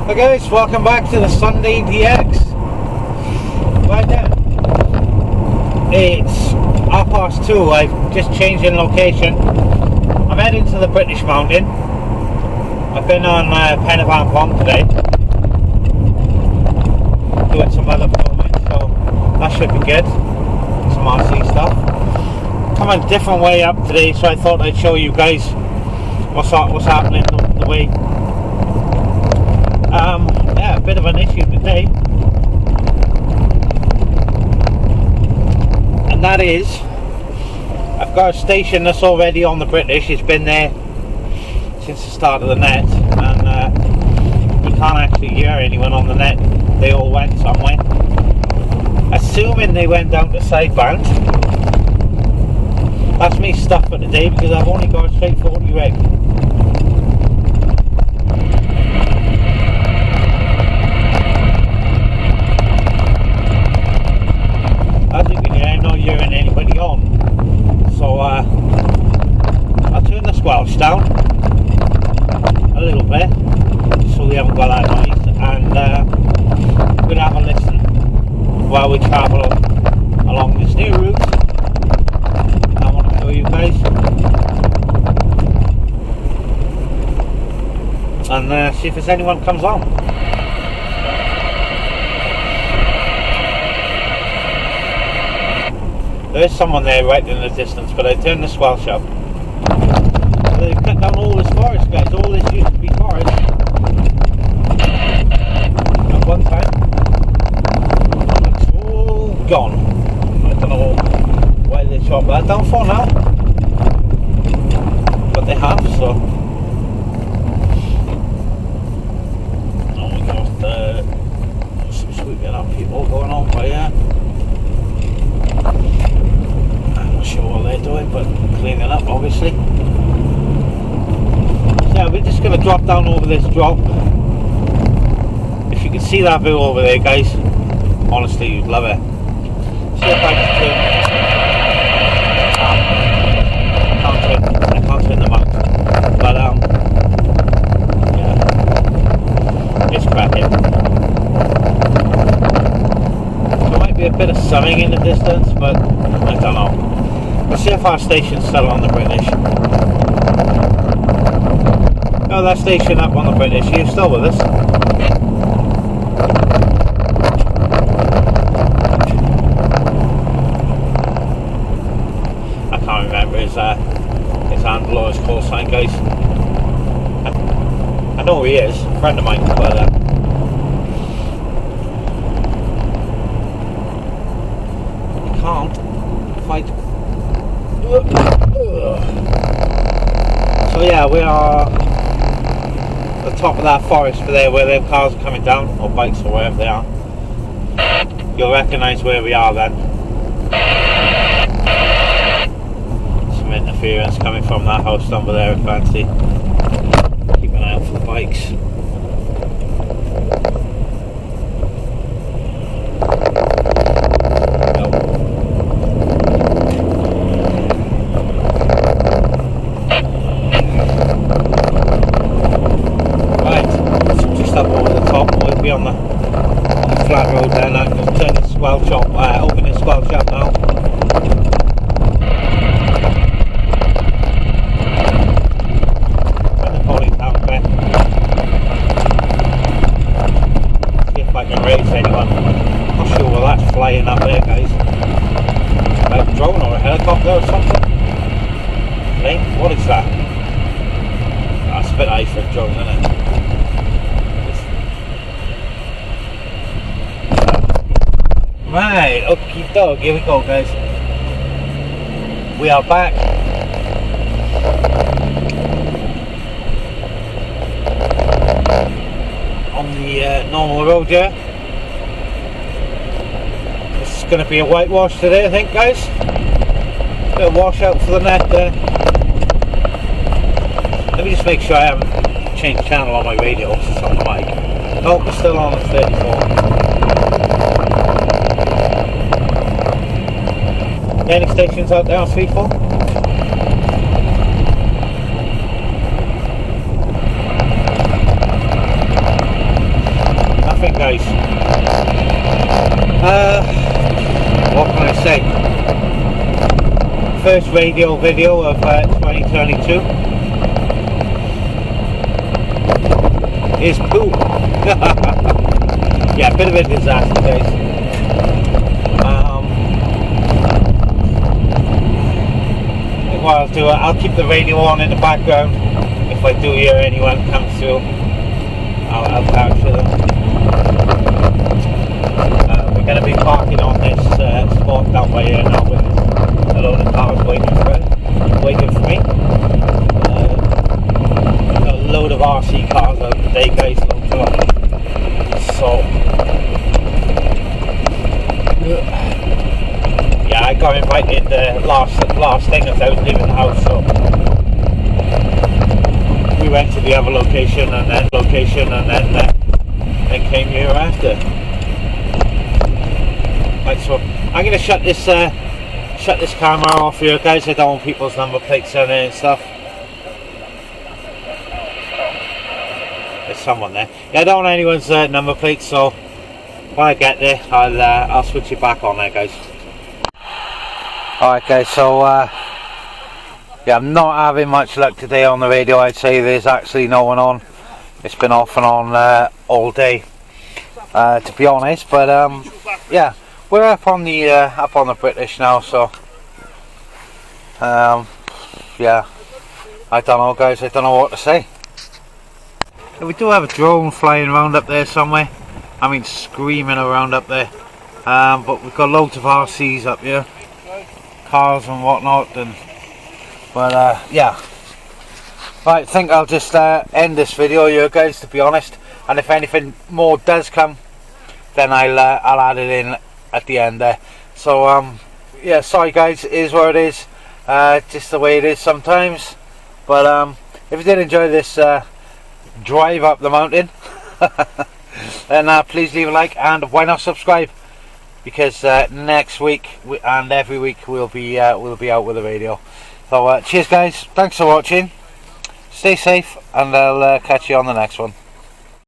Hi guys, welcome back to the Sunday DX. Right now, it's 2:30. I've just changed in location. I'm heading to the British Mountain. I've been on Pen y Fan Pond today, doing some other filming, so that should be good. Some RC stuff. Come a different way up today, so I thought I'd show you guys what's happening the way. Yeah, a bit of an issue today, and that is I've got a station that's already on the British. It's been there since the start of the net, and you can't actually hear anyone on the net. They all went somewhere, assuming they went down to sideband. That's me stuck for today because I've only got a straight 40 rig. As you can hear, I'm not hearing anybody on, so I'll turn the squelch down a little bit so we haven't got that noise, and we're gonna have a listen while we travel along this new route. I want to show you guys and see if there's anyone comes on. There is someone there right in the distance, but I turned the squelch up. They've cut down all this forest, guys. All this used to be forest at one time. It's all gone. I don't know why they chopped that down for now, but they have, so. Oh my god, some sweeping up people going on by here. Not sure what they're doing, but cleaning up obviously. So yeah, we're just going to drop down over this drop. If you can see that view over there, guys, honestly you'd love it. See if I can't turn them out, but yeah, it's cracking. There might be a bit of summing in the distance, but I don't know. Let's see if our station's still on the British. Oh, that station up on the British. Are you still with us? I can't remember his handle or his call sign, guys. I know who he is. A friend of mine, but you can't fight. So yeah, we are at the top of that forest for there where them cars are coming down, or bikes or wherever they are. You'll recognise where we are then. Some interference coming from that house over there at Fancy. Keep an eye out for the bikes. On the flat road there now. Just turn the squelch up, open the squelch up now. Turn the pony down a bit. See if I can raise anyone. Not sure what that's flying up there, guys. A drone or a helicopter or something? Hey, what is that? That's a bit high for a drone, isn't it? Right, okie doke, here we go, guys. We are back. On the normal road here. This is going to be a whitewash today, I think, guys. Bit of washout for the net there. Let me just make sure I haven't changed channel on my radio, so it's on the mic. No, we're still on at 34. Any stations out there on 3-4? guys. What can I say? First radio video of 2022 is poo. Yeah, a bit of a disaster, guys. What I'll do, I'll keep the radio on in the background. If I do hear anyone come through, I'll capture them. We're going to be parking on this spot down by here now with a load of cars waiting for me. Got a load of RC cars out today, guys. So yeah, I got invited the last thing as I was leaving the house, so we went to the other location and then came here after. Right, so I'm gonna shut this camera off here, guys. I don't want people's number plates on it and stuff. There's someone there. Yeah, I don't want anyone's number plates, so when I get there, I'll switch it back on there, guys. Alright, guys, so yeah, I'm not having much luck today on the radio. I'd say there's actually no one on. It's been off and on all day, to be honest. But yeah, we're up on the British now, so yeah, I don't know, guys. I don't know what to say. We do have a drone flying around up there somewhere. I mean, screaming around up there. But we've got loads of RCs up here, cars and whatnot, but yeah. Right, I think I'll just end this video here, guys, to be honest. And if anything more does come, then I'll add it in at the end there. So yeah, sorry guys, it is what it is. Just the way it is sometimes. But if you did enjoy this drive up the mountain, then please leave a like, and why not subscribe? Because next week and every week we'll be out with a video. So cheers guys, thanks for watching, stay safe, and I'll catch you on the next one.